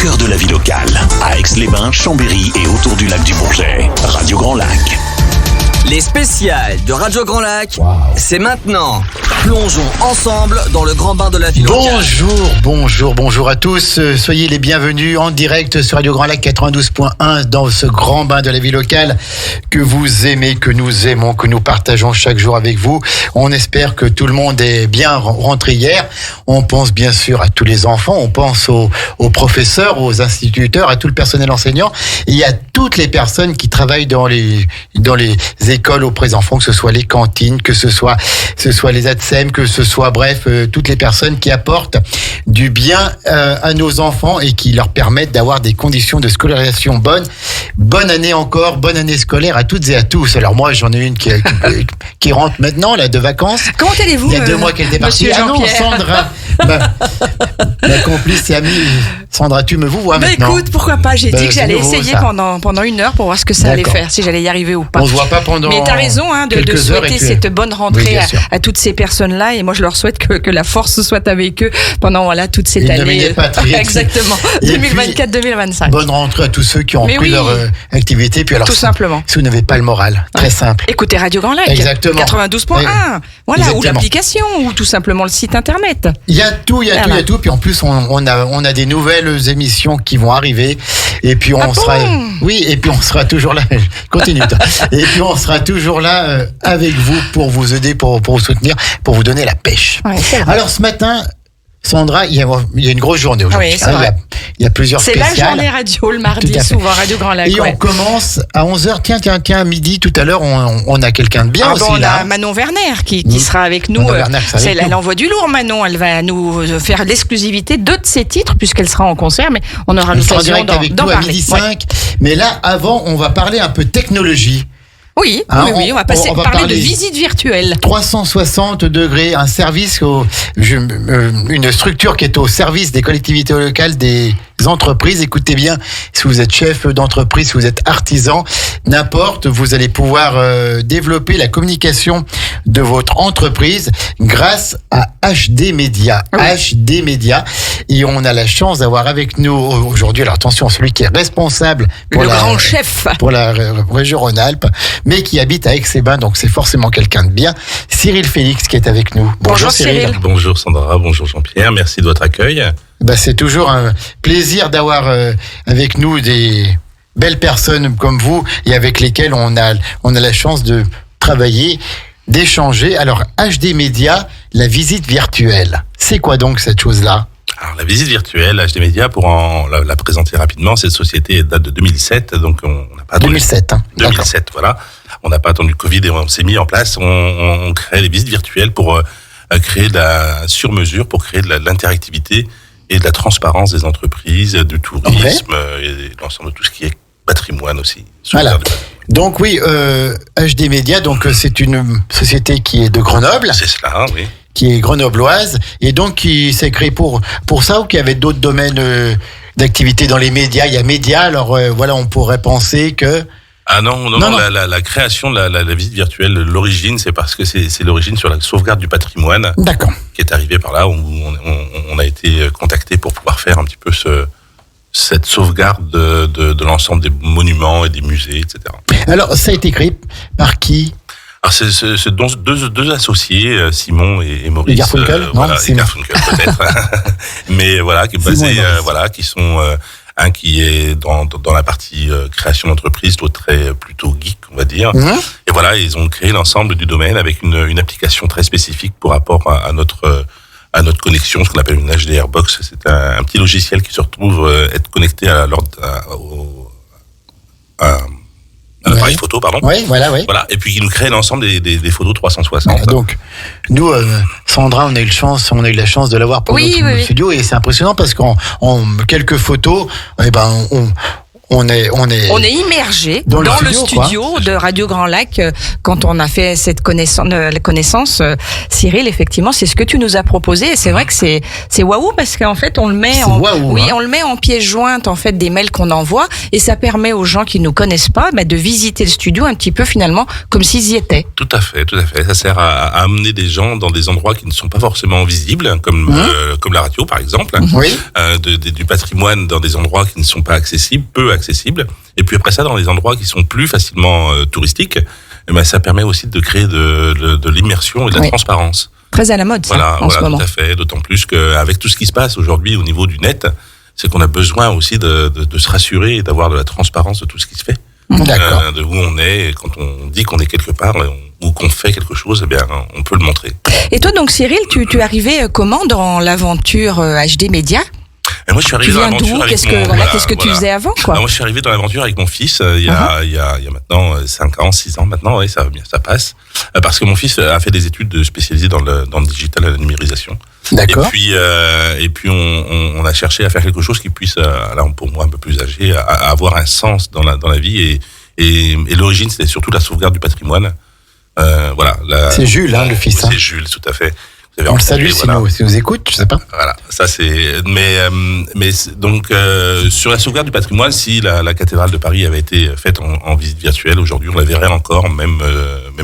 cœur de la vie locale, à Aix-les-Bains, Chambéry et autour du lac du Bourget. Radio Grand Lac. Les spéciales de Radio Grand Lac, c'est maintenant. Plongeons ensemble dans le grand bain de la vie locale. Bonjour à tous. Soyez les bienvenus en direct sur Radio Grand Lac 92.1 dans ce grand bain de la vie locale que vous aimez, que nous aimons, que nous partageons chaque jour avec vous. On espère que tout le monde est bien rentré hier. On pense bien sûr à tous les enfants, on pense aux professeurs, aux instituteurs, à tout le personnel enseignant et à toutes les personnes qui travaillent dans les écoles auprès des enfants, que ce soit les cantines, que ce soit les ATSEM, que ce soit bref, toutes les personnes qui apportent du bien à nos enfants et qui leur permettent d'avoir des conditions de scolarisation bonnes. Bonne année encore, bonne année scolaire à toutes et à tous. Alors moi j'en ai une qui rentre maintenant là de vacances. Comment allez-vous? Il y a 2 mois qu'elle était partie. Monsieur Jean-Pierre. Sandra, ma complice et amie Sandra, tu me vois maintenant. Écoute, pourquoi pas, j'ai dit que j'allais essayer ça. pendant 1 heure pour voir ce que ça allait faire, si j'allais y arriver ou pas. On se voit pas pendant. Mais t'as raison de souhaiter cette bonne rentrée à toutes ces personnes-là, et moi je leur souhaite que la force soit avec eux pendant toute cette année. Exactement, 2024-2025. Bonne rentrée à tous ceux qui ont repris leur activité. Puis alors, tout simplement. Si vous n'avez pas le moral, très simple. Écoutez Radio Grand Lac, 92.1, voilà, ou l'application, ou tout simplement le site internet. Il y a tout. Puis en plus, on a des nouvelles émissions qui vont arriver. Et puis on sera toujours là. Continue. Et puis on sera toujours là avec vous pour vous aider, pour vous soutenir, pour vous donner la pêche. Ouais, alors ce matin, Sandra, il y a une grosse journée aujourd'hui. Oui, c'est vrai. Il y a plusieurs spéciales. C'est la journée radio le mardi, souvent, Radio Grand Lac. Et on commence à 11h. Tiens, à midi, tout à l'heure, on a quelqu'un de bien aussi là. On a Manon Werner qui sera avec nous. Elle envoie du lourd, Manon. Elle va nous faire l'exclusivité de ses titres, puisqu'elle sera en concert, mais on aura l'occasion d'en parler. À midi 5. Mais là, avant, on va parler un peu technologie. Oui, on va parler de visite virtuelle. 360 degrés, un service, une structure qui est au service des collectivités locales, des entreprises. Écoutez bien, si vous êtes chef d'entreprise, si vous êtes artisan, n'importe, vous allez pouvoir développer la communication de votre entreprise grâce à HD Media. HD Media. Et on a la chance d'avoir avec nous aujourd'hui, alors attention, celui qui est responsable pour grand chef pour la région Rhône-Alpes, mais qui habite à Aix-les-Bains, donc c'est forcément quelqu'un de bien. Cyril Félix qui est avec nous. Bonjour Cyril. Bonjour Sandra, bonjour Jean-Pierre, merci de votre accueil. C'est toujours un plaisir d'avoir avec nous des belles personnes comme vous et avec lesquelles on a la chance de travailler, d'échanger. Alors HD Media, la visite virtuelle, c'est quoi donc cette chose-là ? Alors la visite virtuelle, HD Media, pour la présenter rapidement, cette société date de 2007, donc on n'a pas attendu 2007, voilà. On n'a pas attendu le Covid et on s'est mis en place. On crée les visites virtuelles pour créer de la sur-mesure, pour créer de l'interactivité et de la transparence des entreprises, du tourisme et l'ensemble de tout ce qui est patrimoine aussi. Voilà. Donc oui, HD Media, donc c'est une société qui est de Grenoble. C'est cela, oui. Qui est grenobloise et donc qui s'est créée pour ça, ou qu'il y avait d'autres domaines d'activité dans les médias. Il y a médias, alors on pourrait penser que... Ah non. La création de la visite virtuelle, l'origine, c'est parce que c'est l'origine sur la sauvegarde du patrimoine. D'accord. Qui est arrivée par là, où on a été contacté pour pouvoir faire un petit peu cette sauvegarde de l'ensemble des monuments et des musées, etc. Alors, ça a été créé par qui ? Alors c'est deux associés, Simon et Maurice. Garfunkel, Garfunkel peut-être. Mais voilà, qui sont un qui est dans la partie création d'entreprise, l'autre plutôt geek, on va dire. Mmh. Et voilà, ils ont créé l'ensemble du domaine avec une application très spécifique pour rapport à notre connexion, ce qu'on appelle une HDR box. C'est un petit logiciel qui se retrouve être connecté à l'appareil photo, pardon. Oui, voilà. Et puis il nous crée l'ensemble des photos 360. Donc, nous, Sandra, on a eu la chance de l'avoir pour notre studio, et c'est impressionnant parce qu'en quelques photos, on est immergé dans le studio de Radio Grand Lac. Quand on a fait cette connaissance, Cyril, effectivement, c'est ce que tu nous as proposé. Et c'est vrai que c'est waouh parce qu'en fait, on le met on le met en pièce jointe en fait des mails qu'on envoie et ça permet aux gens qui nous connaissent pas de visiter le studio un petit peu finalement comme s'ils y étaient. Tout à fait. Ça sert à amener des gens dans des endroits qui ne sont pas forcément visibles, comme la radio par exemple, du patrimoine dans des endroits qui ne sont pas accessibles, peu accessibles, et puis après ça dans des endroits qui sont plus facilement touristiques, ça permet aussi de créer de l'immersion et de la transparence. Très à la mode ça, en ce moment. Tout à fait, d'autant plus qu'avec tout ce qui se passe aujourd'hui au niveau du net, c'est qu'on a besoin aussi de se rassurer et d'avoir de la transparence de tout ce qui se fait. D'accord. De où on est, et quand on dit qu'on est quelque part ou qu'on fait quelque chose, on peut le montrer. Et toi donc Cyril, tu es arrivé comment dans l'aventure HD Média ? Et moi, je suis arrivé dans l'aventure avec qu'est-ce que tu faisais avant, quoi? Moi, je suis arrivé dans l'aventure avec mon fils il y a maintenant 5 ans, 6 ans maintenant, ça passe. Parce que mon fils a fait des études spécialisées dans le digital et la numérisation. D'accord. Et puis on a cherché à faire quelque chose qui puisse, là, pour moi un peu plus âgé, à avoir un sens dans la vie. Et l'origine, c'était surtout la sauvegarde du patrimoine. C'est Jules, le fils. C'est Jules, tout à fait. On le salue si nous écoute, je sais pas. Voilà, ça c'est. Mais donc sur la sauvegarde du patrimoine, si la cathédrale de Paris avait été faite en visite virtuelle, aujourd'hui on la verrait encore, même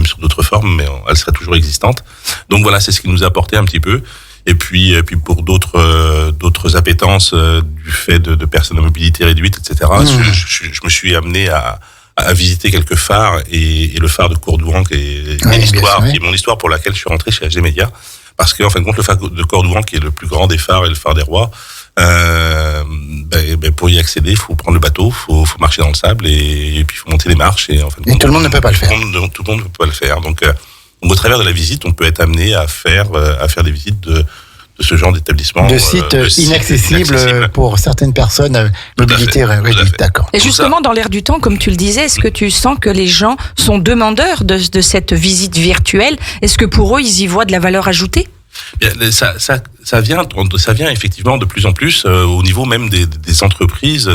sous d'autres formes, mais elle serait toujours existante. Donc voilà, c'est ce qui nous a apporté un petit peu. Et puis pour d'autres appétences du fait de personnes à mobilité réduite, etc. Je me suis amené à visiter quelques phares et le phare de Courdouran qui est mon histoire pour laquelle je suis rentré chez HD Média. Parce qu'en fin de compte, le phare de Courdouran, qui est le plus grand des phares et le phare des rois, pour y accéder, il faut prendre le bateau, faut marcher dans le sable et puis il faut monter les marches. Et, en fin de compte, tout le monde ne peut pas le faire. Tout le monde ne peut pas le faire. Donc au travers de la visite, on peut être amené à faire des visites de ce genre d'établissement. De sites inaccessibles pour certaines personnes à mobilité réduite. D'accord. Et justement, dans l'air du temps, comme tu le disais, est-ce que tu sens que les gens sont demandeurs de cette visite virtuelle ? Est-ce que pour eux, ils y voient de la valeur ajoutée ? Bien, ça vient effectivement de plus en plus au niveau même des entreprises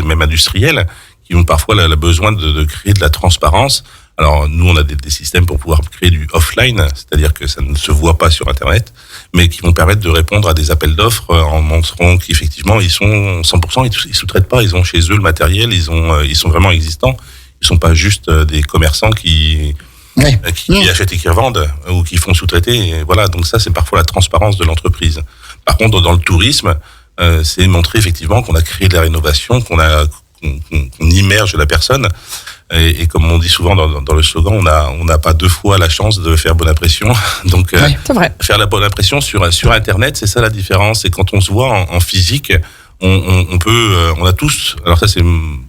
même industrielles, qui ont parfois le besoin de créer de la transparence. Alors, nous, on a des systèmes pour pouvoir créer du offline, c'est-à-dire que ça ne se voit pas sur Internet, mais qui vont permettre de répondre à des appels d'offres en montrant qu'effectivement, ils sont 100%, ils sous-traitent pas, ils ont chez eux le matériel, ils sont vraiment existants. Ils sont pas juste des commerçants qui achètent et qui revendent ou qui font sous-traiter. Et voilà, donc ça, c'est parfois la transparence de l'entreprise. Par contre, dans le tourisme, c'est montrer effectivement qu'on a créé de la rénovation, qu'on immerge la personne. Et comme on dit souvent dans le slogan, on n'a pas 2 fois la chance de faire bonne impression. Donc, c'est vrai. Faire la bonne impression sur Internet, c'est ça la différence. Et quand on se voit en physique, on a tous, alors ça c'est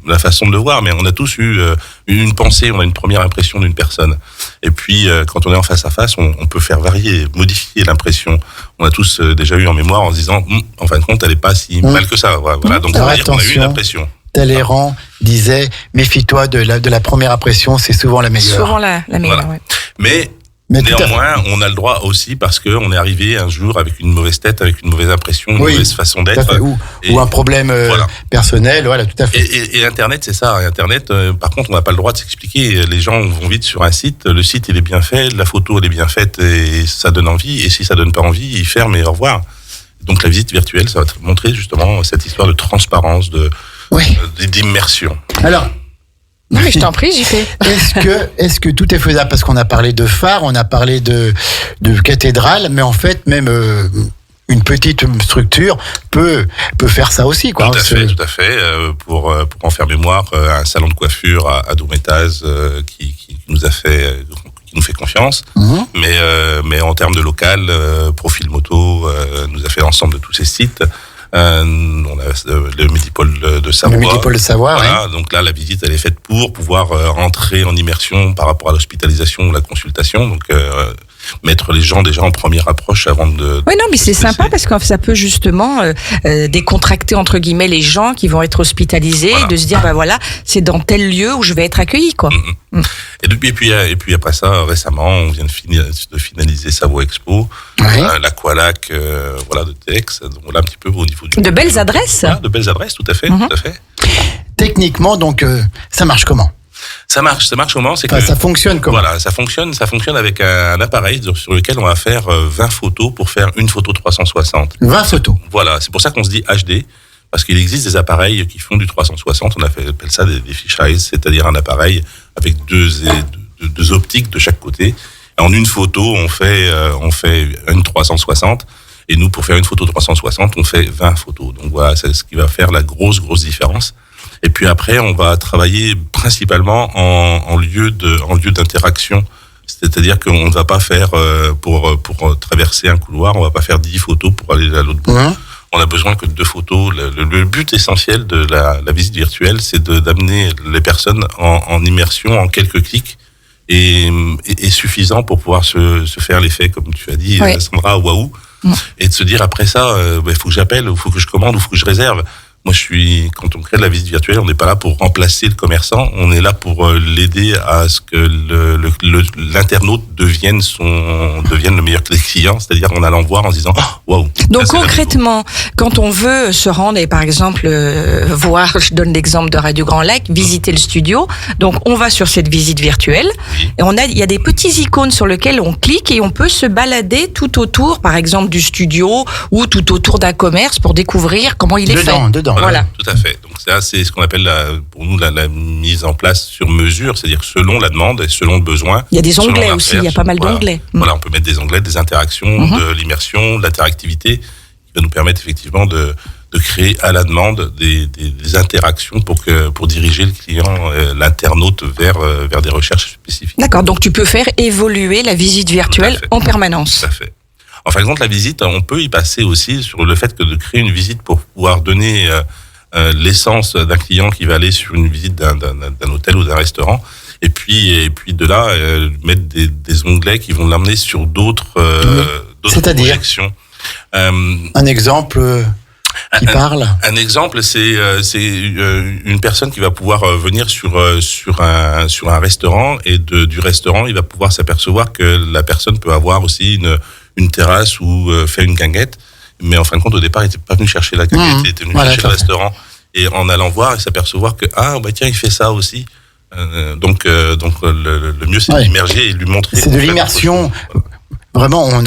la façon de le voir, mais on a tous eu une pensée, on a une première impression d'une personne. Et puis, quand on est en face à face, on peut faire varier, modifier l'impression. On a tous déjà eu en mémoire en se disant, en fin de compte, elle n'est pas si mal que ça. Voilà. Donc, on va dire qu'on a eu une impression. Talleyrand disait méfie-toi de la première impression, c'est souvent la meilleure. Souvent la meilleure, voilà. Mais néanmoins, on a le droit aussi parce qu'on est arrivé un jour avec une mauvaise tête, avec une mauvaise impression, une mauvaise façon d'être. Ou un problème personnel, voilà, tout à fait. Et Internet, c'est ça. Internet, par contre, on n'a pas le droit de s'expliquer. Les gens vont vite sur un site, le site, il est bien fait, la photo, elle est bien faite et ça donne envie. Et si ça donne pas envie, ils ferment et au revoir. Donc la visite virtuelle, ça va te montrer justement cette histoire de transparence, d'immersion. Alors, non, mais je t'en prie, j'y fais. Est-ce que tout est faisable ? Parce qu'on a parlé de phare, on a parlé de cathédrale, mais en fait, même une petite structure peut faire ça aussi, quoi. Tout à fait. Pour en faire mémoire, un salon de coiffure à Doumétaz qui nous fait confiance. Mais en termes de local, Profil Moto nous a fait l'ensemble de tous ces sites. On a le Medipôle de Savoie. Le Medipôle de Savoie, voilà, donc là, la visite, elle est faite pour pouvoir rentrer en immersion par rapport à l'hospitalisation ou la consultation. Donc, mettre les gens déjà en première approche avant de... Oui, non, mais c'est sympa parce que ça peut justement décontracter, entre guillemets, les gens qui vont être hospitalisés, de se dire, c'est dans tel lieu où je vais être accueilli, quoi. Et puis après ça, récemment, on vient de finaliser Savoie Expo, l'Aqualac, de Tex, donc voilà un petit peu au niveau du... De belles adresses. De belles adresses, tout à fait, tout à fait. techniquement, donc, ça marche comment ? Ça marche comment ? C'est que ça fonctionne comment ? Voilà, ça fonctionne avec un appareil sur lequel on va faire 20 photos pour faire une photo 360. 20 photos. Voilà, c'est pour ça qu'on se dit HD, parce qu'il existe des appareils qui font du 360, on appelle ça des fisheyes, c'est-à-dire un appareil avec deux optiques de chaque côté. Et en une photo, on fait une 360, et nous, pour faire une photo 360, on fait 20 photos. Donc voilà, c'est ce qui va faire la grosse différence. Et puis après, on va travailler principalement en lieu d'interaction. C'est-à-dire qu'on ne va pas faire, pour traverser un couloir, on va pas faire 10 photos pour aller à l'autre bout. Mmh. On a besoin que de 2 photos. Le but essentiel de la visite virtuelle, c'est d'amener les personnes en immersion en quelques clics et suffisant pour pouvoir se faire l'effet, comme tu as dit, oui. Sandra, waouh. Mmh. Et de se dire après ça, il faut que j'appelle, il faut que je commande, ou il faut que je réserve. Moi, quand on crée de la visite virtuelle, on n'est pas là pour remplacer le commerçant, on est là pour l'aider à ce que l'internaute devienne le meilleur client, c'est-à-dire en allant voir, en se disant waouh. Donc concrètement, quand on veut se rendre et par exemple voir, je donne l'exemple de Radio Grand Lac, visiter le studio, donc on va sur cette visite virtuelle et il y a des petits icônes sur lesquels on clique et on peut se balader tout autour, par exemple du studio ou tout autour d'un commerce pour découvrir comment il est fait. Dedans. Voilà. Tout à fait. Donc ça, c'est ce qu'on appelle pour nous la mise en place sur mesure, c'est-à-dire selon la demande et selon le besoin. Il y a des onglets aussi, il y a pas mal d'onglets. Voilà, on peut mettre des onglets, des interactions, de l'immersion, de l'interactivité, qui va nous permettre effectivement de créer à la demande des interactions pour diriger le client, l'internaute vers des recherches spécifiques. D'accord, donc tu peux faire évoluer la visite virtuelle en permanence. Tout à fait. En fin de compte, la visite, on peut y passer aussi sur le fait que de créer une visite pour pouvoir donner l'essence d'un client qui va aller sur une visite d'un hôtel ou d'un restaurant, et puis de là mettre des onglets qui vont l'amener sur d'autres projections. Un exemple qui parle. Un exemple, c'est une personne qui va pouvoir venir sur un restaurant, et du restaurant, il va pouvoir s'apercevoir que la personne peut avoir aussi une terrasse ou faire une guinguette, mais en fin de compte, au départ, il n'était pas venu chercher la guinguette, il était venu chercher le restaurant. Et en allant voir et s'apercevoir que tiens, il fait ça aussi. Donc le mieux, c'est d'immerger et lui montrer. C'est de l'immersion. Vraiment, on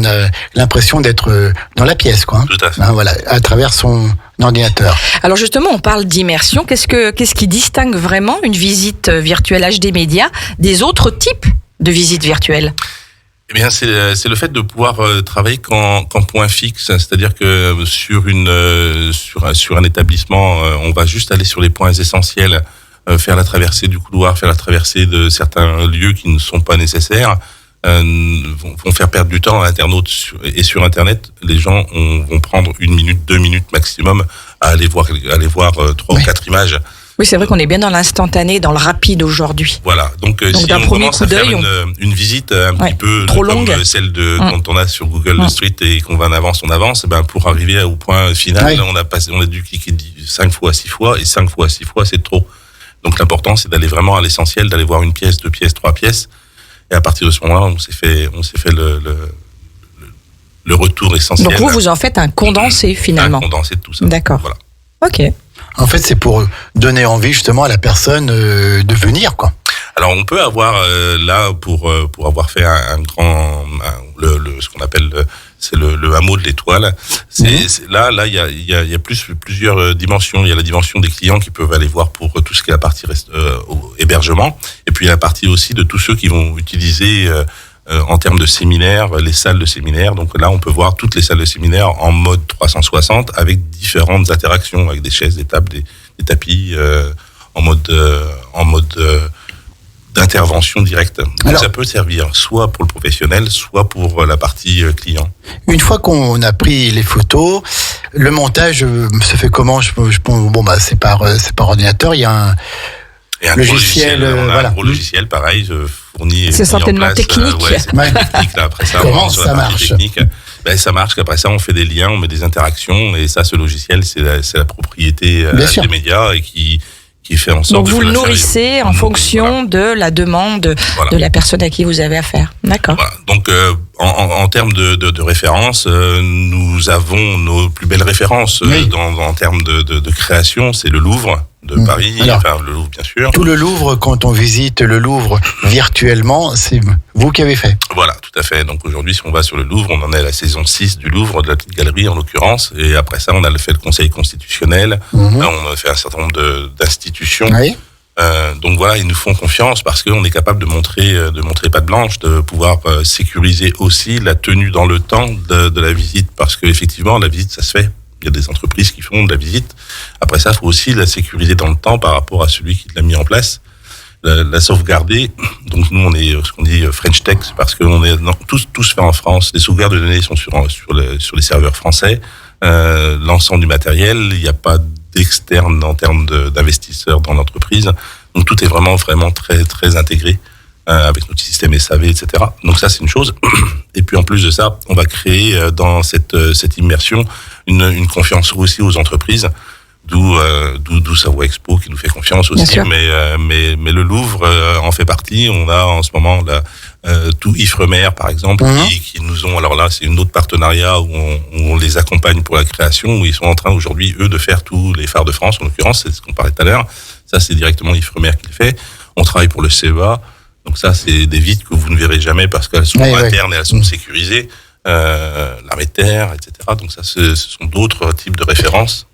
a l'impression d'être dans la pièce, quoi. Tout à fait. Voilà, à travers son ordinateur. Alors justement, on parle d'immersion. Qu'est-ce qui distingue vraiment une visite virtuelle HD Média des autres types de visites virtuelles ? Eh bien, c'est le fait de pouvoir travailler qu'en point fixe, c'est-à-dire que sur un étabblisement, on va juste aller sur les points essentiels, faire la traversée du couloir, faire la traversée de certains lieux qui ne sont pas nécessaires, vont faire perdre du temps à l'internaute. Et sur Internet, les gens vont prendre 1 minute, 2 minutes maximum à aller voir 3 ou 4 images. Oui, c'est vrai qu'on est bien dans l'instantané, dans le rapide aujourd'hui. Voilà. Donc si on commence à faire une visite un petit peu trop comme longue, celle quand on a sur Google Street et qu'on va en avance, pour arriver au point final, on a dû cliquer 5 fois, 6 fois, et 5 fois, 6 fois, c'est trop. Donc l'important, c'est d'aller vraiment à l'essentiel, d'aller voir 1 pièce, 2 pièces, 3 pièces. Et à partir de ce moment-là, on s'est fait le retour essentiel. Donc vous en faites un condensé finalement. Un condensé de tout ça. D'accord. Voilà. Ok. En fait, c'est pour donner envie justement à la personne de venir, quoi. Alors, on peut avoir là pour avoir fait ce qu'on appelle c'est le hameau de l'étoile. Là, il y a plusieurs dimensions. Il y a la dimension des clients qui peuvent aller voir pour tout ce qui est la partie hébergement, et puis il y a la partie aussi de tous ceux qui vont utiliser en termes de séminaires, les salles de séminaires. Donc là, on peut voir toutes les salles de séminaires en mode 360 avec différentes interactions, avec des chaises, des tables, des tapis, en mode d'intervention directe. Donc ça peut servir soit pour le professionnel, soit pour la partie client. Une fois qu'on a pris les photos, le montage se fait comment ? C'est par ordinateur. Il y a un logiciel, un gros logiciel, pareil, fourni. C'est certainement technique. C'est technique. Là, après ça, comment ça marche ? Ça marche. Après ça, on fait des liens, on met des interactions, et ça, ce logiciel, c'est la propriété des médias, et qui fait en sorte. Donc vous le nourrissez en fonction de la demande de la personne à qui vous avez affaire. D'accord. Voilà. Donc en termes de références, nous avons nos plus belles références en termes de création, c'est le Louvre de Paris, le Louvre bien sûr. Tout le Louvre, quand on visite le Louvre virtuellement, c'est vous qui avez fait. Voilà, tout à fait. Donc aujourd'hui, si on va sur le Louvre, on en est à la saison 6 du Louvre, de la petite galerie en l'occurrence, et après ça, on a fait le Conseil constitutionnel, on a fait un certain nombre d'institutions. Oui. Donc voilà, ils nous font confiance parce qu'on est capable de montrer patte blanche, de pouvoir sécuriser aussi la tenue dans le temps de la visite, parce que effectivement, la visite, ça se fait. Il y a des entreprises qui font de la visite. Après ça, il faut aussi la sécuriser dans le temps par rapport à celui qui l'a mis en place, la sauvegarder. Donc nous, on est ce qu'on dit French Tech, parce que tout se fait en France. Les sauvegardes de données sont sur les serveurs français. L'ensemble du matériel, il n'y a pas d'externe en termes d'investisseurs dans l'entreprise. Donc tout est vraiment très très intégré avec notre système SAV, etc. Donc ça, c'est une chose. Et puis en plus de ça, on va créer dans cette immersion une confiance aussi aux entreprises, d'où Savoie Expo qui nous fait confiance aussi. Mais le Louvre en fait partie. On a en ce moment tout Ifremer par exemple qui nous ont. Alors là, c'est une autre partenariat où on les accompagne pour la création, où ils sont en train aujourd'hui eux de faire tous les phares de France. En l'occurrence, c'est ce qu'on parlait tout à l'heure. Ça, c'est directement Ifremer qui le fait. On travaille pour le CEA. Donc ça, c'est des vitres que vous ne verrez jamais parce qu'elles sont internes et elles sont sécurisées. L'armée de terre, etc. Donc ça, ce sont d'autres types de références.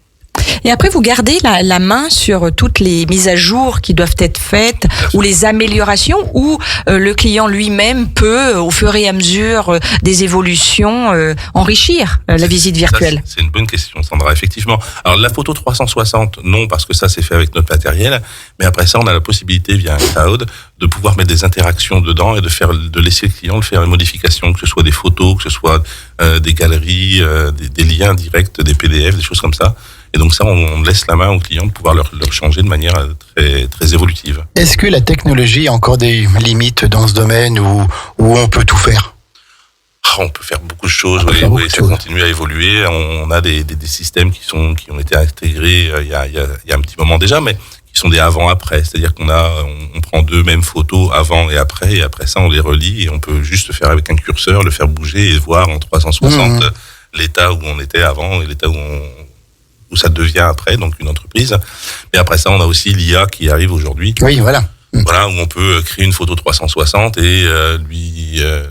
Et après, vous gardez la main sur toutes les mises à jour qui doivent être faites ou les améliorations, ou le client lui-même peut, au fur et à mesure des évolutions, enrichir la visite virtuelle. C'est une bonne question, Sandra, effectivement. Alors, la photo 360, non, parce que ça, c'est fait avec notre matériel. Mais après ça, on a la possibilité, via un cloud, de pouvoir mettre des interactions dedans et de laisser le client faire les modifications, que ce soit des photos, que ce soit des galeries, des liens directs, des PDF, des choses comme ça. Et donc ça, on laisse la main aux clients de pouvoir leur changer de manière très, très évolutive. Est-ce que la technologie a encore des limites dans ce domaine où on peut tout faire ? On peut faire beaucoup de choses, ça continue à évoluer. On a des systèmes qui ont été intégrés il y a un petit moment déjà, mais qui sont des avant-après. C'est-à-dire on prend deux mêmes photos avant et après ça, on les relie et on peut juste faire avec un curseur, le faire bouger et voir en 360 l'état où on était avant et l'état où ça devient après, donc une entreprise. Mais après ça, on a aussi l'IA qui arrive aujourd'hui. Oui, voilà. Voilà, où on peut créer une photo 360 et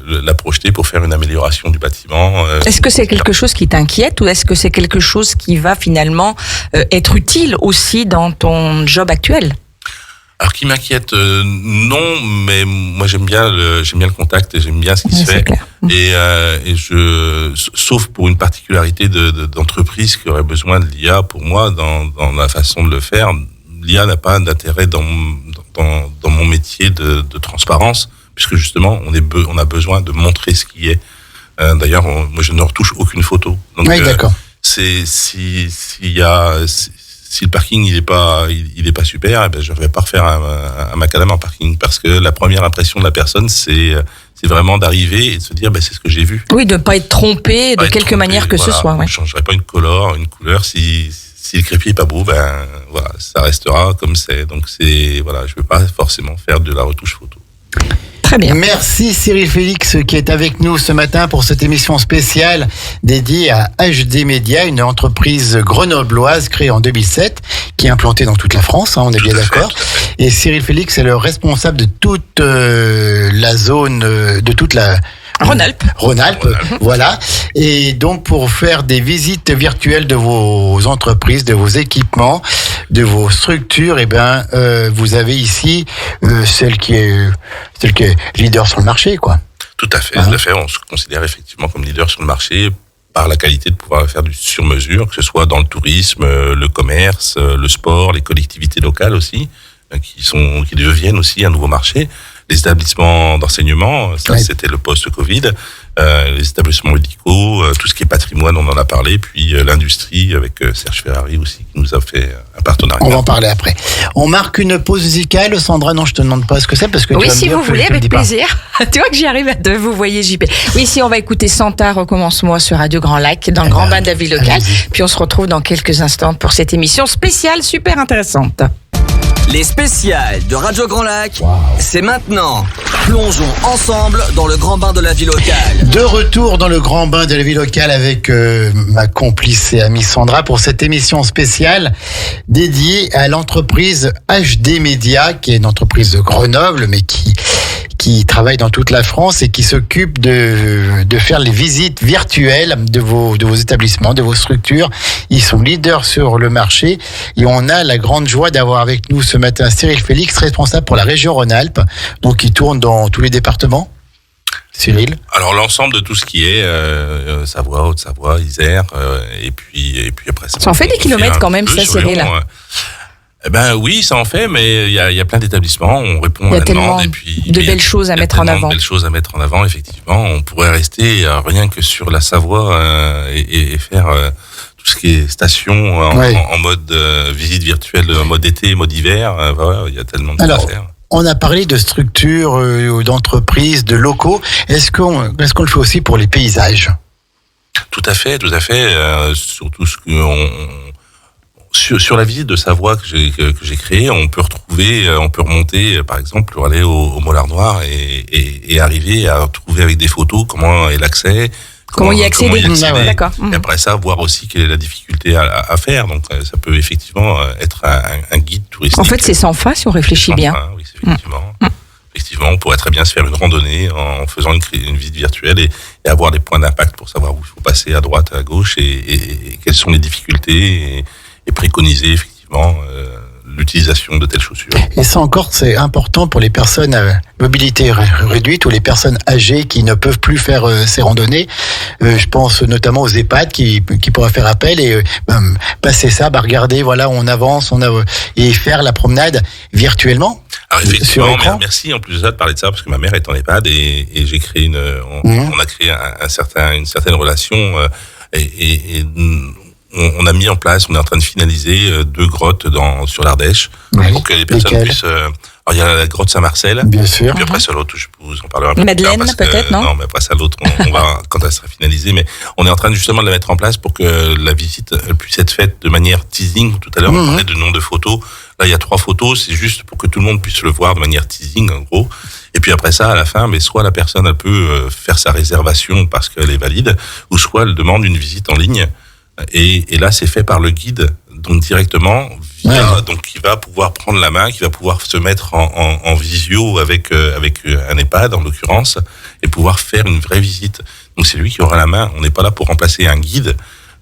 la projeter pour faire une amélioration du bâtiment. Est-ce que c'est quelque chose qui t'inquiète ou est-ce que c'est quelque chose qui va finalement être utile aussi dans ton job actuel ? Alors qui m'inquiète, non, mais moi j'aime bien le contact et j'aime bien ce qui se fait. Sauf pour une particularité d'entreprise qui aurait besoin de l'IA, pour moi, dans la façon de le faire, l'IA n'a pas d'intérêt dans mon métier de transparence, puisque justement on a besoin de montrer ce qui est. D'ailleurs, moi je ne retouche aucune photo. Donc, d'accord. Si le parking il est pas super, je vais pas refaire un macadam en parking, parce que la première impression de la personne c'est vraiment d'arriver et de se dire c'est ce que j'ai vu. Oui, de pas être trompé de quelque manière que ce soit. Je changerai pas une couleur si le crépi est pas beau, voilà, ça restera comme c'est. Donc je veux pas forcément faire de la retouche photo. Très bien. Merci Cyril Félix qui est avec nous ce matin pour cette émission spéciale dédiée à HD Media, une entreprise grenobloise créée en 2007 qui est implantée dans toute la France, on est bien d'accord. Et Cyril Félix est le responsable de toute la zone, de toute la Rhône-Alpes, voilà. Et donc pour faire des visites virtuelles de vos entreprises, de vos équipements, de vos structures, vous avez ici celle qui est leader sur le marché, quoi. Tout à fait, on se considère effectivement comme leader sur le marché par la qualité de pouvoir faire du sur-mesure, que ce soit dans le tourisme, le commerce, le sport, les collectivités locales aussi, qui deviennent aussi un nouveau marché. Les établissements d'enseignement, c'était le post-Covid, les établissements médicaux, tout ce qui est patrimoine, on en a parlé, puis l'industrie avec Serge Ferrari aussi qui nous a fait un partenariat. On va en parler après. On marque une pause musicale, Sandra. Non, je te demande pas ce que c'est parce que oui, si vous voulez, avec plaisir. Tu vois que j'y arrive à deux, vous voyez JP. Oui, si on va écouter Santa, recommence-moi sur Radio Grand Lac, dans le Grand Bain de la Ville locale. Puis on se retrouve dans quelques instants pour cette émission spéciale super intéressante. Les spéciales de Radio Grand Lac, c'est maintenant. Plongeons ensemble dans le grand bain de la vie locale. De retour dans le grand bain de la vie locale avec ma complice et amie Sandra pour cette émission spéciale dédiée à l'entreprise HD Media, qui est une entreprise de Grenoble, mais qui travaille dans toute la France et qui s'occupe de faire les visites virtuelles de vos établissements, de vos structures. Ils sont leaders sur le marché et on a la grande joie d'avoir avec nous ce matin Cyril Félix, responsable pour la région Rhône-Alpes, donc qui tourne dans tous les départements. Cyril? Alors l'ensemble de tout ce qui est Savoie, Haute-Savoie, Isère, et puis après ça en fait des kilomètres quand même, ça, Cyril. Eh ben oui, ça en fait, mais il y a plein d'établissements, on répond à la demande. Et puis de belles choses à mettre en avant. Belles choses à mettre en avant, effectivement. On pourrait rester rien que sur la Savoie et faire tout ce qui est station en mode visite virtuelle, en mode été, mode hiver. Voilà, il y a tellement de choses à faire. On a parlé de structures, d'entreprises, de locaux. Est-ce qu'on le fait aussi pour les paysages? Tout à fait. Surtout ce que sur la visite de Savoie que j'ai créée, on peut remonter, par exemple, pour aller au Mollard Noir et arriver à trouver avec des photos comment est l'accès. Comment y accéder. D'accord. Et après ça, voir aussi quelle est la difficulté à faire. Donc, ça peut effectivement être un guide touristique. En fait, c'est sans fin si on réfléchit bien. Oui, effectivement. Effectivement, on pourrait très bien se faire une randonnée en faisant une visite virtuelle et avoir des points d'impact pour savoir où il faut passer à droite, à gauche et quelles sont les difficultés et préconiser effectivement l'utilisation de telles chaussures. Et ça encore, c'est important pour les personnes à mobilité réduite ou les personnes âgées qui ne peuvent plus faire ces randonnées. Je pense notamment aux EHPAD qui pourraient faire appel et passer ça, regarder, voilà, on avance, et faire la promenade virtuellement. Alors effectivement, merci en plus de ça de parler de ça parce que ma mère est en EHPAD et j'ai créé on a créé une certaine relation et on a mis en place, on est en train de finaliser 2 grottes sur l'Ardèche pour que les personnes puissent. Alors il y a la grotte Saint-Marcel, bien sûr. Puis après ça l'autre, je vous en parlerai un peu Madeleine, plus tard. peut-être, non? Non, mais après ça l'autre, on va quand elle sera finalisée. Mais on est en train justement de la mettre en place pour que la visite puisse être faite de manière teasing. Tout à l'heure, on parlait de nombre de photos. Là, il y a 3 photos, c'est juste pour que tout le monde puisse le voir de manière teasing, en gros. Et puis après ça, à la fin, mais soit la personne elle peut faire sa réservation parce qu'elle est valide, ou soit elle demande une visite en ligne. Et là, c'est fait par le guide, donc directement, donc qui va pouvoir prendre la main, qui va pouvoir se mettre en visio avec un EHPAD en l'occurrence, et pouvoir faire une vraie visite. Donc c'est lui qui aura la main. On n'est pas là pour remplacer un guide.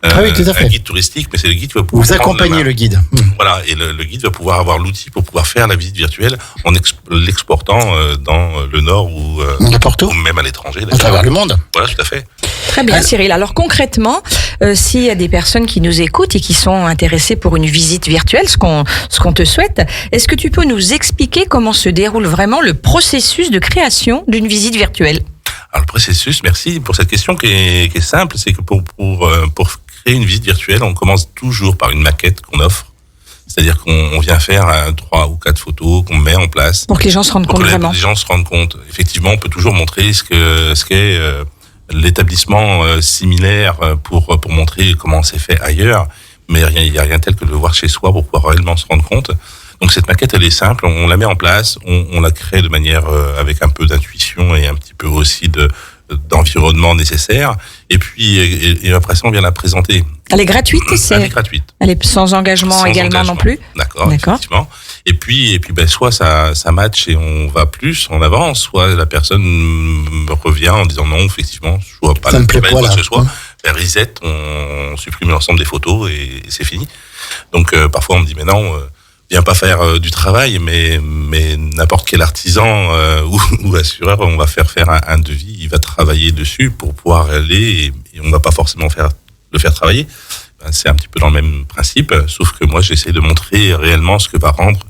Oui, tout à fait. Un guide touristique, mais c'est le guide qui va pouvoir vous accompagner le guide. Voilà, et le guide va pouvoir avoir l'outil pour pouvoir faire la visite virtuelle en l'exportant dans le Nord ou même à l'étranger. À travers le monde. Voilà, tout à fait. Très bien, Cyril. Alors concrètement, s'il y a des personnes qui nous écoutent et qui sont intéressées pour une visite virtuelle, ce qu'on te souhaite, est-ce que tu peux nous expliquer comment se déroule vraiment le processus de création d'une visite virtuelle? Alors le processus, merci pour cette question qui est simple, c'est que pour créer une visite virtuelle, on commence toujours par une maquette qu'on offre. C'est-à-dire qu'on vient faire 3 ou 4 photos qu'on met en place. Pour que les gens se rendent compte vraiment. Pour que les gens se rendent compte. Effectivement, on peut toujours montrer ce qu'est l'établissement similaire pour montrer comment c'est fait ailleurs. Mais il n'y a rien tel que de le voir chez soi pour pouvoir réellement se rendre compte. Donc cette maquette, elle est simple, on la met en place, on la crée de manière avec un peu d'intuition et un petit peu aussi d'environnement nécessaire. Et puis et après ça, on vient la présenter. Elle est gratuite, Elle est gratuite. Elle est sans engagement non plus. D'accord. Effectivement. Et puis soit ça match et on va plus, on avance, soit la personne me revient en disant non, effectivement, je vois pas ça me plaît pas quoi que ce soit. Ben, reset, on supprime l'ensemble des photos et c'est fini. Donc parfois on me dit mais non, viens pas faire du travail, mais n'importe quel artisan ou assureur, on va faire un devis, il va travailler dessus pour pouvoir aller et on va pas forcément le faire travailler. Ben, c'est un petit peu dans le même principe, sauf que moi j'essaie de montrer réellement ce que va rendre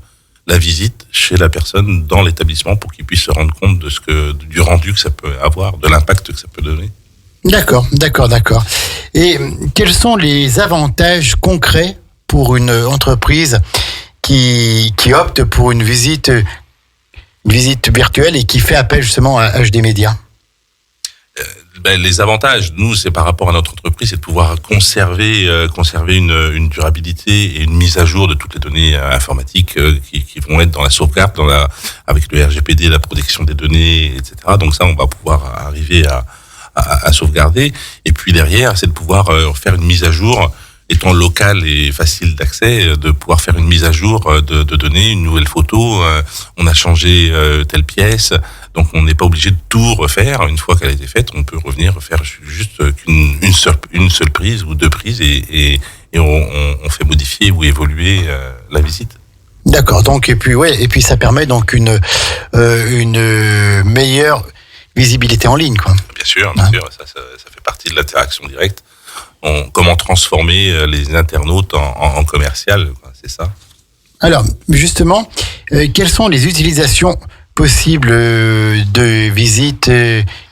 la visite chez la personne dans l'établissement pour qu'il puisse se rendre compte du rendu que ça peut avoir, de l'impact que ça peut donner. D'accord. Et quels sont les avantages concrets pour une entreprise qui opte pour une visite virtuelle et qui fait appel justement à HD Media? Les avantages, nous, c'est par rapport à notre entreprise, c'est de pouvoir conserver une durabilité et une mise à jour de toutes les données informatiques qui vont être dans la sauvegarde, avec le RGPD, la protection des données, etc. Donc ça, on va pouvoir arriver à sauvegarder. Et puis derrière, c'est de pouvoir faire une mise à jour, étant local et facile d'accès, de pouvoir faire une mise à jour de données, une nouvelle photo. On a changé telle pièce. Donc on n'est pas obligé de tout refaire. Une fois qu'elle a été faite, on peut revenir faire juste une seule prise ou deux prises et on fait modifier ou évoluer la visite. D'accord. Donc et puis ça permet donc une meilleure visibilité en ligne, quoi. Bien sûr. Ça fait partie de l'interaction directe. Comment transformer les internautes en commercial, quoi, c'est ça. Alors justement, quelles sont les utilisations possible de visite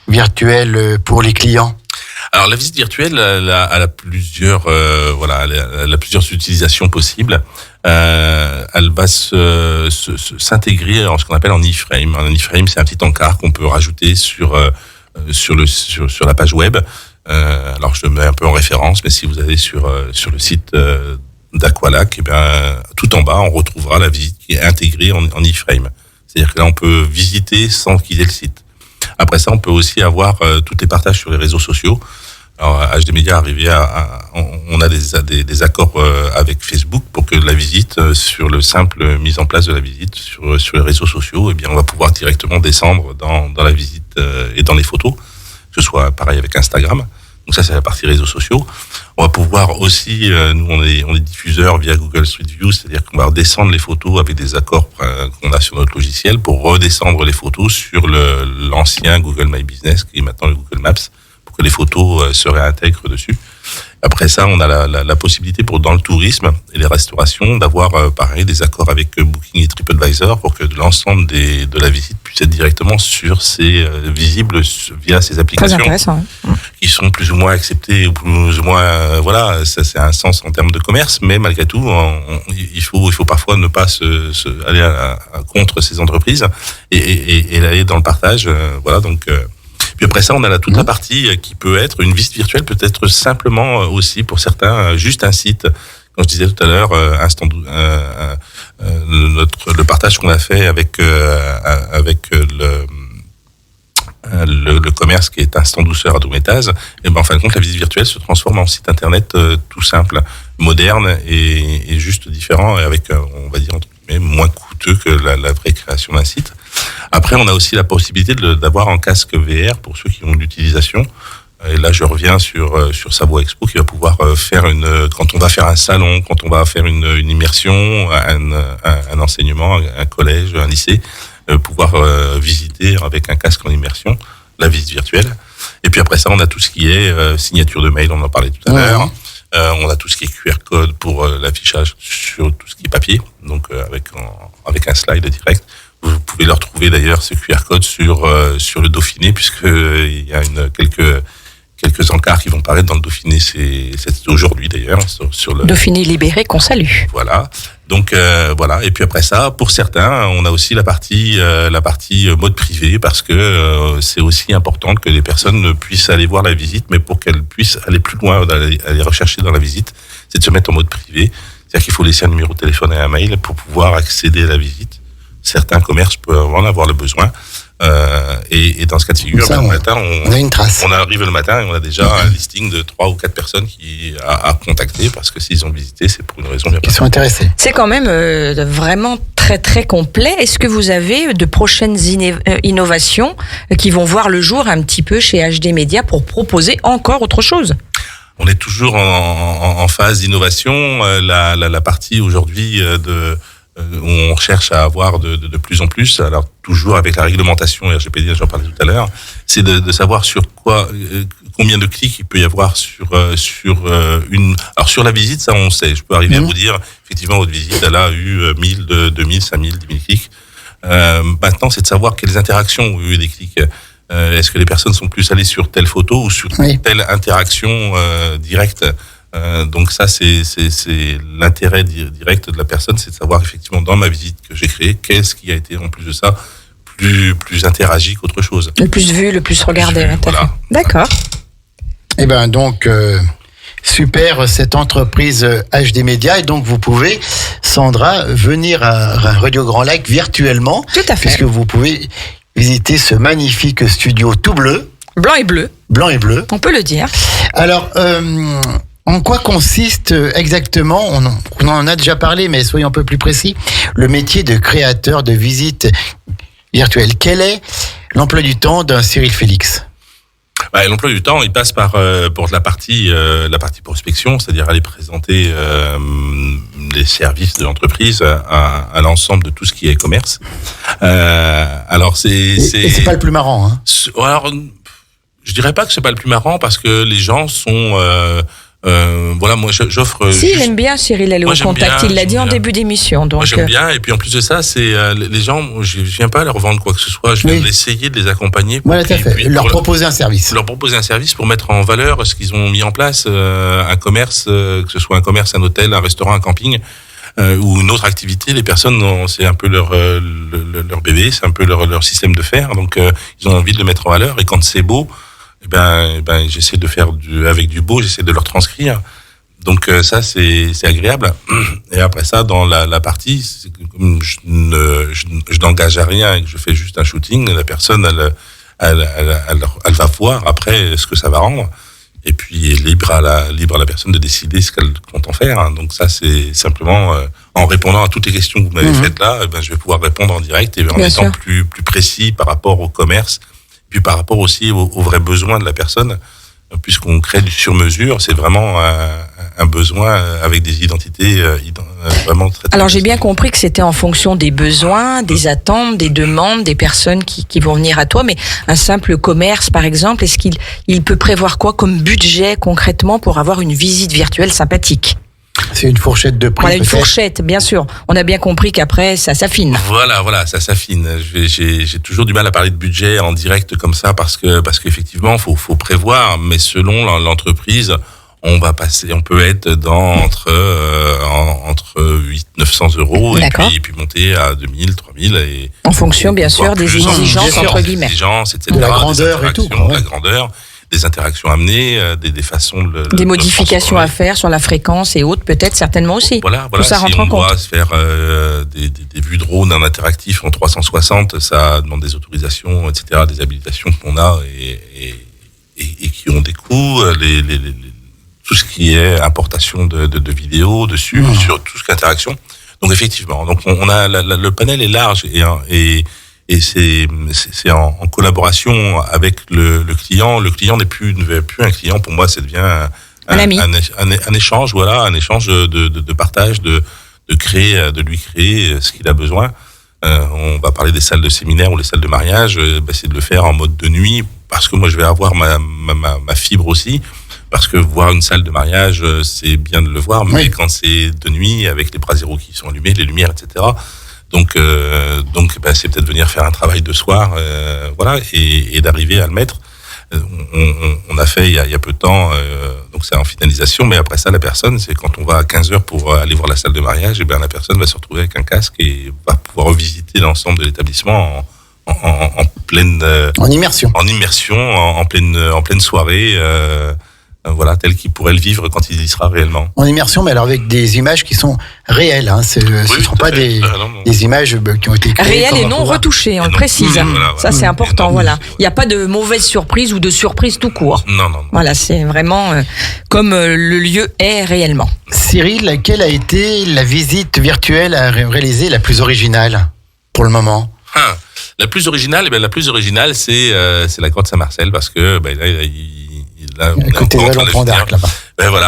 virtuelle pour les clients? Alors la visite virtuelle, elle a plusieurs utilisations possibles. Elle va s'intégrer en ce qu'on appelle en iframe. Un iframe, c'est un petit encart qu'on peut rajouter sur la page web. Alors je le mets un peu en référence, mais si vous allez sur le site d'Aqualac, tout en bas, on retrouvera la visite qui est intégrée en iframe. C'est-à-dire que là, on peut visiter sans quitter le site. Après ça, on peut aussi avoir tous les partages sur les réseaux sociaux. Alors, HD Media on a des accords avec Facebook pour que la visite, sur le simple mise en place de la visite sur les réseaux sociaux, on va pouvoir directement descendre dans la visite et dans les photos, que ce soit pareil avec Instagram. Donc ça, c'est la partie réseaux sociaux. On va pouvoir aussi, nous, on est diffuseur via Google Street View, c'est-à-dire qu'on va redescendre les photos avec des accords qu'on a sur notre logiciel pour redescendre les photos sur l'ancien Google My Business, qui est maintenant le Google Maps, pour que les photos se réintègrent dessus. Après ça, on a la possibilité dans le tourisme et les restaurations d'avoir pareil des accords avec Booking et TripAdvisor pour que l'ensemble de la visite puisse être directement visible via ces applications. Très intéressant. Qui sont plus ou moins acceptées, ou plus ou moins ça c'est un sens en termes de commerce, mais malgré tout, il faut parfois ne pas aller contre ces entreprises et aller dans le partage. Puis après ça, on a toute la partie qui peut être une visite virtuelle, peut être simplement aussi pour certains juste un site. Comme je disais tout à l'heure, le partage qu'on a fait avec le commerce qui est Instant Douceur à Doumétaz, en fin de compte, la visite virtuelle se transforme en site internet tout simple, moderne et juste différent, et avec, on va dire, entre guillemets, moins coûteux que la vraie création d'un site. Après, on a aussi la possibilité d'avoir un casque VR pour ceux qui ont l'utilisation. Et là, je reviens sur Savoie Expo qui va pouvoir faire quand on va faire un salon, quand on va faire une immersion, un enseignement, un collège, un lycée, pouvoir visiter avec un casque en immersion la visite virtuelle. Et puis après ça, on a tout ce qui est signature de mail, on en parlait tout à l'heure. On a tout ce qui est QR code pour l'affichage sur tout ce qui est papier, donc avec un slide direct. Vous pouvez le retrouver d'ailleurs, ce QR code, sur le Dauphiné, puisqu'il y a quelques encarts qui vont paraître dans le Dauphiné, c'est aujourd'hui d'ailleurs. Sur le Dauphiné libéré qu'on salue. Voilà. Donc voilà. Et puis après ça, pour certains, on a aussi la partie mode privé, parce que c'est aussi important que les personnes puissent aller voir la visite, mais pour qu'elles puissent aller plus loin, aller rechercher dans la visite, c'est de se mettre en mode privé. C'est-à-dire qu'il faut laisser un numéro de téléphone et un mail pour pouvoir accéder à la visite. Certains commerces peuvent en avoir le besoin. Et dans ce cas de figure, le matin, on a une trace. On arrive le matin et on a déjà un listing de 3 ou 4 personnes à contacter, parce que s'ils ont visité, c'est pour une raison bien particulière. Ils sont intéressés. C'est quand même vraiment très très complet. Est-ce que vous avez de prochaines innovations qui vont voir le jour un petit peu chez HD Media pour proposer encore autre chose ? On est toujours en phase d'innovation. La partie aujourd'hui où on cherche à avoir de plus en plus, alors toujours avec la réglementation RGPD, j'en parlais tout à l'heure, c'est de savoir sur combien de clics il peut y avoir sur la visite, ça on sait. Je peux arriver à vous dire, effectivement, votre visite, elle a eu 1000, 2000, 5000, 10 000 clics. Maintenant, c'est de savoir quelles interactions ont eu des clics. Est-ce que les personnes sont plus allées sur telle photo ou sur telle interaction directe? Donc ça, c'est l'intérêt direct de la personne, c'est de savoir effectivement dans ma visite que j'ai créée, qu'est-ce qui a été en plus de ça plus interagi qu'autre chose. Le plus vu, le plus regardé. Voilà. D'accord. Eh ben donc super cette entreprise HD Media, et donc vous pouvez, Sandra, venir à Radio Grand Lac virtuellement. Tout à fait. Puisque vous pouvez visiter ce magnifique studio tout bleu. Blanc et bleu. Blanc et bleu. On peut le dire. Alors, en quoi consiste exactement, on en a déjà parlé, mais soyons un peu plus précis, le métier de créateur de visites virtuelles. Quel est l'emploi du temps d'un Cyril Félix ? L'emploi du temps, il passe par pour la partie prospection, c'est-à-dire aller présenter les services de l'entreprise à l'ensemble de tout ce qui est commerce. Alors et c'est pas le plus marrant, hein. Alors, je dirais pas que c'est pas le plus marrant, parce que les gens sont moi j'offre. Si, il aime bien Cyril aller au contact. Il l'a dit en début d'émission. Donc moi j'aime bien, et puis en plus de ça, c'est les gens, je viens pas leur vendre quoi que ce soit, je viens essayer de les accompagner. Voilà, tout à fait. Leur proposer un service. Leur proposer un service pour mettre en valeur ce qu'ils ont mis en place, un commerce, que ce soit un commerce, un hôtel, un restaurant, un camping. Ou une autre activité. Les personnes, c'est un peu leur bébé, c'est un peu leur système de faire. Donc ils ont envie de le mettre en valeur, et quand c'est beau, j'essaie de faire avec du beau, j'essaie de leur transcrire. Donc ça c'est agréable. Et après ça, dans la partie, comme je n'engage à rien et que je fais juste un shooting, la personne elle va voir après ce que ça va rendre. Et puis libre à la personne de décider ce qu'elle compte en faire. Donc ça, c'est simplement en répondant à toutes les questions que vous m'avez faites là, je vais pouvoir répondre en direct, et en étant plus précis par rapport au commerce, puis par rapport aussi aux vrais besoins de la personne, puisqu'on crée du sur-mesure. C'est vraiment un besoin avec des identités vraiment très. Alors j'ai bien compris que c'était en fonction des besoins, des attentes, des demandes, des personnes qui vont venir à toi. Mais un simple commerce, par exemple, est-ce qu'il peut prévoir quoi comme budget concrètement pour avoir une visite virtuelle sympathique ? C'est une fourchette de prix. Voilà, une fourchette, bien sûr. On a bien compris qu'après, ça s'affine. Voilà, ça s'affine. J'ai toujours du mal à parler de budget en direct comme ça, parce qu'effectivement, faut prévoir, mais selon l'entreprise, on peut être entre 800-900 euros, et puis monter à 2000, 3000, et en fonction, bien sûr, des exigences, entre guillemets. Etc. De la grandeur et tout. La grandeur. Des interactions amenées, des façons des modifications à faire sur la fréquence et autres, peut-être, certainement aussi. Voilà. Tout ça rentre en compte. Si on doit se faire des vues drone en interactif en 360, ça demande des autorisations, etc., des habilitations qu'on a et qui ont des coûts. Tout ce qui est importation de vidéos dessus, sur tout ce qui est interaction. Donc effectivement, on a le panel est large, et c'est en collaboration avec le client. Le client ne devient plus un client. Pour moi, ça devient un ami. Un échange, un échange de partage, de lui créer ce qu'il a besoin. On va parler des salles de séminaire ou les salles de mariage. C'est de le faire en mode de nuit, parce que moi, je vais avoir ma fibre aussi. Parce que voir une salle de mariage, c'est bien de le voir, mais quand c'est de nuit, avec les bras zéro qui sont allumés, les lumières, etc., donc c'est peut-être venir faire un travail de soir, et d'arriver à le mettre. On a fait il y a peu de temps, donc c'est en finalisation, mais après ça, la personne, c'est quand on va à 15h pour aller voir la salle de mariage, la personne va se retrouver avec un casque et va pouvoir revisiter l'ensemble de l'établissement en pleine en immersion, en pleine soirée. Tel qu'il pourrait le vivre quand il y sera réellement. En immersion, mais alors avec des images qui sont réelles. Hein. Ce ne sont pas des images qui ont été créées. Réelles et non retouchées, on le précise. Ça, c'est important. Il n'y a pas de mauvaise surprise ou de surprise tout court. Non. Voilà, c'est vraiment comme le lieu est réellement. Cyril, quelle a été la visite virtuelle à réaliser la plus originale pour le moment ? La plus originale, c'est la grotte Saint-Marcel, parce que là, à côté de Vallon-Pont-d'Arc, là-bas.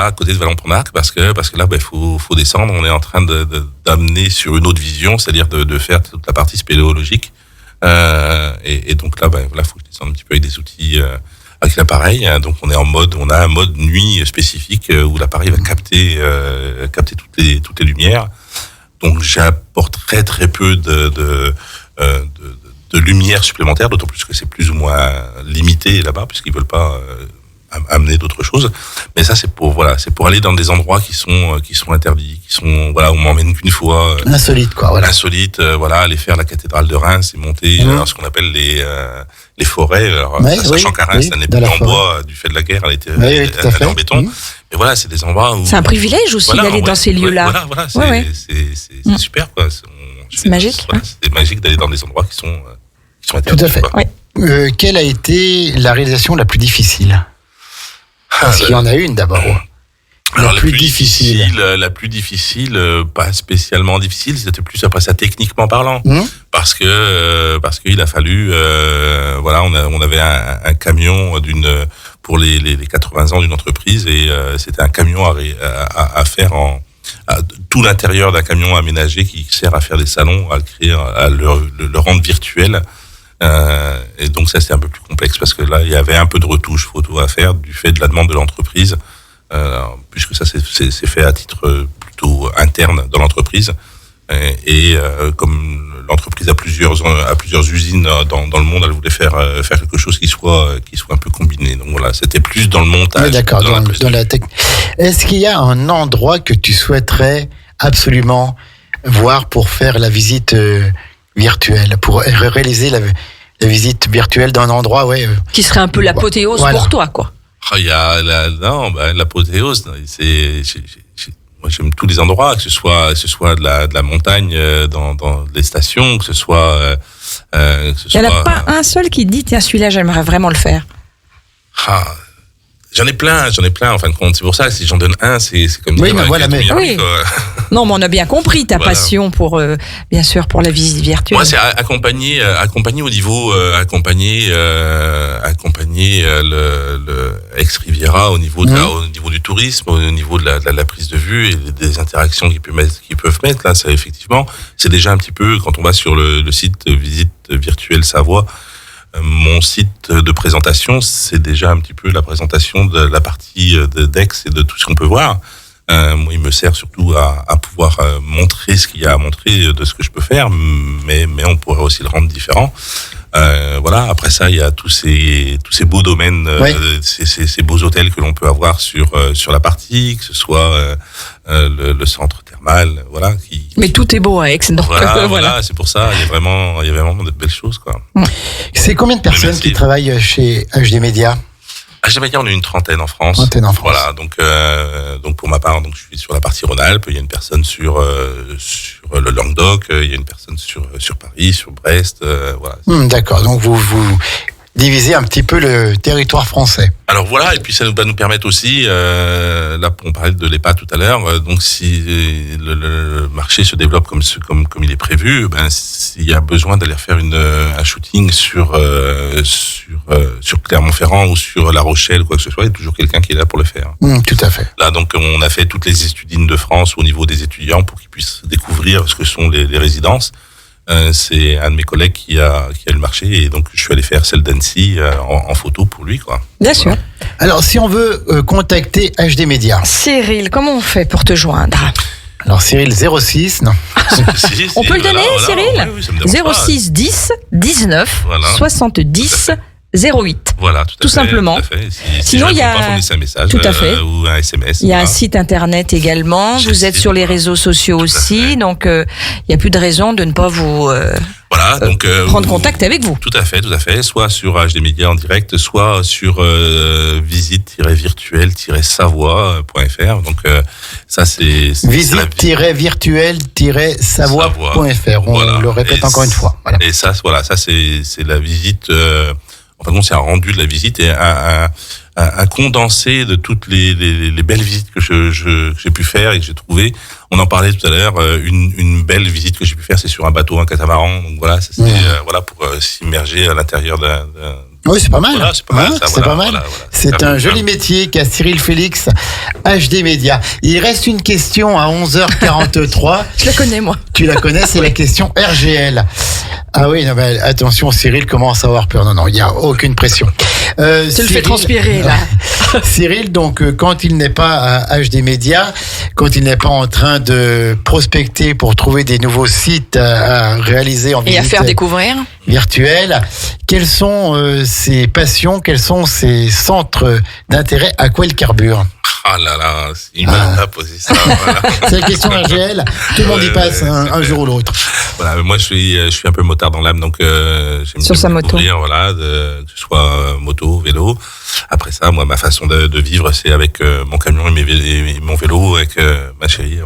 À côté de Vallon-Pont-d'Arc, parce que là, faut descendre. On est en train d'amener sur une autre vision, c'est-à-dire de faire toute la partie spéléologique. Et donc là, faut que je descende un petit peu avec des outils, avec l'appareil. Donc on a un mode nuit spécifique où l'appareil va capter toutes les lumières. Donc j'apporte très très peu de lumière supplémentaire, d'autant plus que c'est plus ou moins limité là-bas, puisqu'ils veulent pas amener d'autres choses. Mais ça, c'est pour aller dans des endroits qui sont interdits, où on m'emmène qu'une fois. Insolite, quoi, voilà. Insolite, aller faire la cathédrale de Reims et monter ce qu'on appelle les forêts. Alors, sachant qu'à Reims, elle n'est plus en bois du fait de la guerre, elle était en béton. Mais voilà, c'est des endroits où... C'est un privilège aussi d'aller dans ces lieux-là. C'est super, quoi. C'est magique. C'est magique d'aller dans des endroits qui sont interdits. Tout à fait. Quelle a été la réalisation la plus difficile? Parce qu'il y en a une d'abord. Alors, la plus difficile, pas spécialement difficile, c'était plus après ça techniquement parlant, parce qu'il a fallu, on avait un camion pour les 80 ans d'une entreprise et c'était un camion à faire tout l'intérieur d'un camion aménagé qui sert à faire des salons, à le rendre virtuel. Et donc ça, c'est un peu plus complexe parce que là, il y avait un peu de retouche photo à faire du fait de la demande de l'entreprise. Puisque ça c'est fait à titre plutôt interne dans l'entreprise et comme l'entreprise a plusieurs usines dans le monde, elle voulait faire quelque chose qui soit un peu combiné. Donc voilà, c'était plus dans le montage. Oui, d'accord, dans la technique. Est-ce qu'il y a un endroit que tu souhaiterais absolument voir pour faire la visite virtuelle, pour réaliser la visite virtuelle d'un endroit, qui serait un peu l'apothéose pour toi, quoi? Il y a l'apothéose. Moi, j'aime tous les endroits, que ce soit de la montagne dans les stations, que ce soit. Il n'y en a pas un seul qui dit tiens, celui-là, j'aimerais vraiment le faire. J'en ai plein en fin de compte. C'est pour ça que si j'en donne un, c'est comme dire. Non, mais on a bien compris ta passion pour, bien sûr, pour la visite virtuelle. Moi, c'est accompagner au niveau, accompagner le Ex Riviera au niveau du tourisme, au niveau de la prise de vue et des interactions qu'ils peuvent mettre. Là, ça, effectivement, c'est déjà un petit peu quand on va sur le site Visite Virtuelle Savoie. Mon site de présentation, c'est déjà un petit peu la présentation de la partie d'Aix et de tout ce qu'on peut voir. Moi, il me sert surtout à pouvoir montrer ce qu'il y a à montrer de ce que je peux faire, mais on pourrait aussi le rendre différent. Après ça, il y a tous ces beaux domaines, ces beaux hôtels que l'on peut avoir sur la partie, que ce soit le centre thermal, Mais tout est beau à Aix, donc c'est pour ça. Il y a vraiment de belles choses, quoi. C'est combien de personnes qui travaillent chez HD Media? HD Media, on est une trentaine en France. Voilà, donc pour ma part, je suis sur la partie Rhône-Alpes. Il y a une personne sur le Languedoc. Il y a une personne sur Paris, sur Brest. D'accord. Donc vous diviser un petit peu le territoire français. Alors voilà, et puis ça va nous permettre aussi, là on parlait de l'EPA tout à l'heure, donc si le marché se développe comme il est prévu, s'il y a besoin d'aller faire un shooting sur Clermont-Ferrand ou sur La Rochelle ou quoi que ce soit, il y a toujours quelqu'un qui est là pour le faire. Tout à fait. Là donc on a fait toutes les études de France au niveau des étudiants pour qu'ils puissent découvrir ce que sont les résidences. C'est un de mes collègues qui a le marché et donc je suis allé faire celle d'Annecy en photo pour lui, quoi. Bien sûr. Alors si on veut contacter HD Media, Cyril, comment on fait pour te joindre? Alors Cyril 06, non. On peut le donner, Cyril? Oui, 06 10 19 70 08. Voilà, tout simplement. Tout à fait. Sinon, il y a un message tout à fait. Ou un SMS. Il y a un site internet également. Vous êtes sur les réseaux sociaux aussi, donc il n'y a plus de raison de ne pas vous prendre contact avec vous. Tout à fait. Soit sur HD Media en direct, soit sur visite-virtuelle-savoie.fr. Donc ça c'est visite-virtuelle-savoie.fr. On le répète encore une fois. Voilà. Et ça c'est la visite. C'est un rendu de la visite et un condensé de toutes les belles visites que j'ai pu faire et que j'ai trouvées. On en parlait tout à l'heure. Une belle visite que j'ai pu faire, c'est sur un bateau, un catamaran. Donc voilà, c'est pour s'immerger à l'intérieur d'un. Oui, c'est pas mal. Voilà, c'est pas mal. C'est un joli métier qu'a Cyril Félix, HD Media. Il reste une question à 11h43. Je la connais, moi. Tu la connais, c'est la question RGL. Ah oui, non, attention, Cyril commence à avoir peur. Non, il n'y a aucune pression. Tu le fais transpirer, là. Cyril, donc, quand il n'est pas à HD Média, quand il n'est pas en train de prospecter pour trouver des nouveaux sites à réaliser en visite et à faire découvrir virtuelle, quelles sont ses passions, quels sont ses centres d'intérêt, à quoi il carbure? Ah là là, il m'a posé ça. Voilà. C'est la question RGL, tout le monde y passe un jour ou l'autre. Voilà, moi je suis un peu motard dans l'âme, donc j'aime sur sa moto. Voilà, que ce soit moto, vélo. Après ça, moi ma façon de vivre, c'est avec mon camion et mon vélo, avec ma chérie.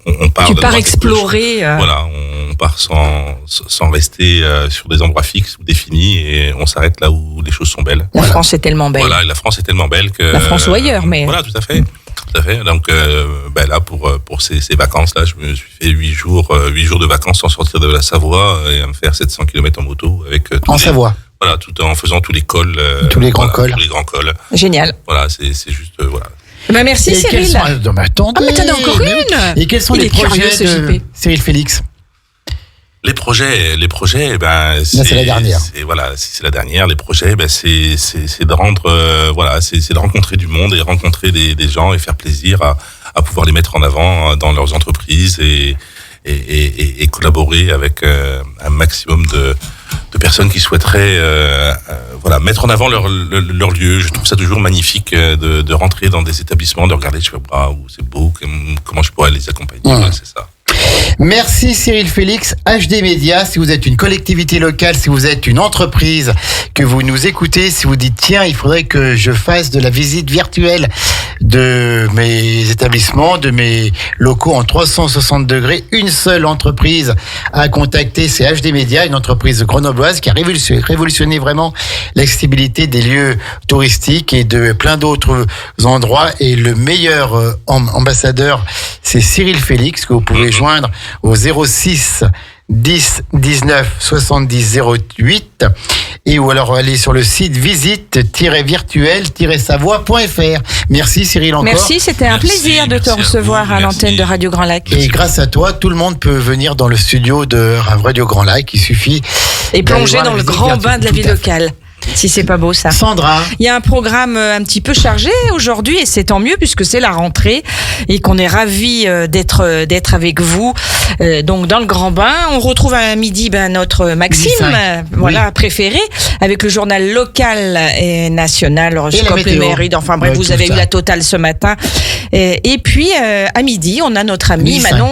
On part. Tu pars explorer. Voilà, on part sans rester sur des endroits fixes ou définis, et on s'arrête là où les choses sont belles. La France est tellement belle. Voilà, la France est tellement belle que. La France ou ailleurs, mais. Voilà, tout à fait. Donc là, pour ces vacances là, je me suis fait 8 jours de vacances sans sortir de la Savoie et à me faire 700 km en moto avec. Savoie. Voilà, tout en faisant tous les cols. Tous les grands cols. Tous les grands cols. Génial. Voilà, c'est juste voilà. Merci et Cyril. Non, mais attendez. Ah mais t'en as encore une. Et quels sont les projets de Cyril Félix? Les projets, c'est la dernière. C'est la dernière. Les projets, c'est de rendre, c'est de rencontrer du monde et rencontrer des gens et faire plaisir à pouvoir les mettre en avant dans leurs entreprises et collaborer avec un maximum de personnes qui souhaiteraient mettre en avant leur lieu. Je trouve ça toujours magnifique de rentrer dans des établissements, de regarder, où c'est beau, comment je pourrais les accompagner. Voilà, c'est ça. Merci Cyril Félix. HD Média, si vous êtes une collectivité locale, si vous êtes une entreprise, que vous nous écoutez, si vous dites tiens, il faudrait que je fasse de la visite virtuelle de mes établissements, de mes locaux en 360 degrés, une seule entreprise à contacter, c'est HD Média, une entreprise grenobloise qui a révolutionné vraiment l'accessibilité des lieux touristiques et de plein d'autres endroits. Et le meilleur ambassadeur, c'est Cyril Félix, que vous pouvez joindre au 06 10 19 70 08 et ou alors aller sur le site visite-virtuel-savoie.fr. Merci Cyril encore. Merci, c'était un plaisir de te recevoir à l'antenne de Radio Grand Lac. Et grâce à toi, tout le monde peut venir dans le studio de Radio Grand Lac. Il suffit et plonger dans le grand bain de la vie locale. Si c'est pas beau ça. Sandra. Il y a un programme un petit peu chargé aujourd'hui et c'est tant mieux puisque c'est la rentrée et qu'on est ravis d'être avec vous. Donc dans le grand bain, on retrouve à midi notre Maxime, préféré, avec le journal local et national, horoscope Éméride. Enfin bref, vous avez eu la totale ce matin. Et puis à midi, on a notre ami Manon,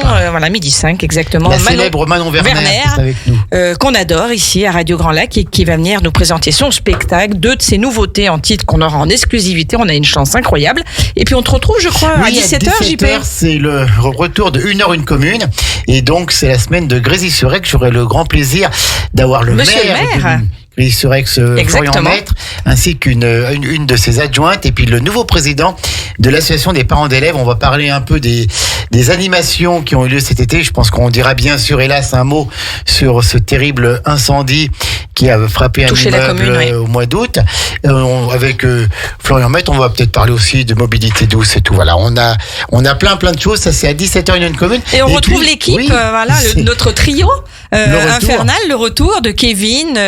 midi 5 exactement. La célèbre Manon Werner avec nous. Qu'on adore ici à Radio Grand Lac et qui va venir nous présenter son spectacle, 2 de ses nouveautés en titre qu'on aura en exclusivité. On a une chance incroyable. Et puis on te retrouve, je crois, à 17h, JP. C'est le retour de 1h une commune. Et donc, c'est la semaine de Grésy-sur-Aix. J'aurai le grand plaisir d'avoir le maire. Grésy-sur-Aix, Florian Maître, ainsi qu'une de ses adjointes, et puis le nouveau président de l'association des parents d'élèves. On va parler un peu des animations qui ont eu lieu cet été. Je pense qu'on dira bien sûr, hélas, un mot sur ce terrible incendie qui a frappé un immeuble au mois d'août. Avec Florian Maître, on va peut-être parler aussi de mobilité douce et tout. Voilà, on a plein de choses. Ça, c'est à 17h une commune. Et on retrouve l'équipe, notre trio infernal, le retour de Kevin,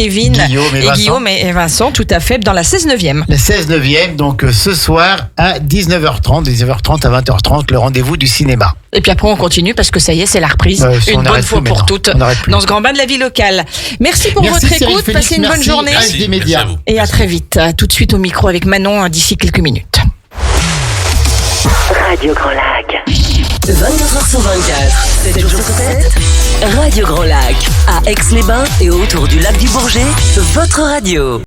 Guillaume et Vincent, tout à fait, dans la 16/9e. La 16/9e, donc ce soir à 19h30 à 20h30, le rendez-vous du cinéma. Et puis après, on continue parce que ça y est, c'est la reprise, une bonne fois pour toutes, dans ce grand bain de la vie locale. Merci pour votre écoute, passez une bonne journée. Et à très vite. Tout de suite au micro avec Manon d'ici quelques minutes. Radio Grand Lac. 24h/24, 7 jours sur 7. Radio Grand Lac, à Aix-les-Bains et autour du lac du Bourget, votre radio.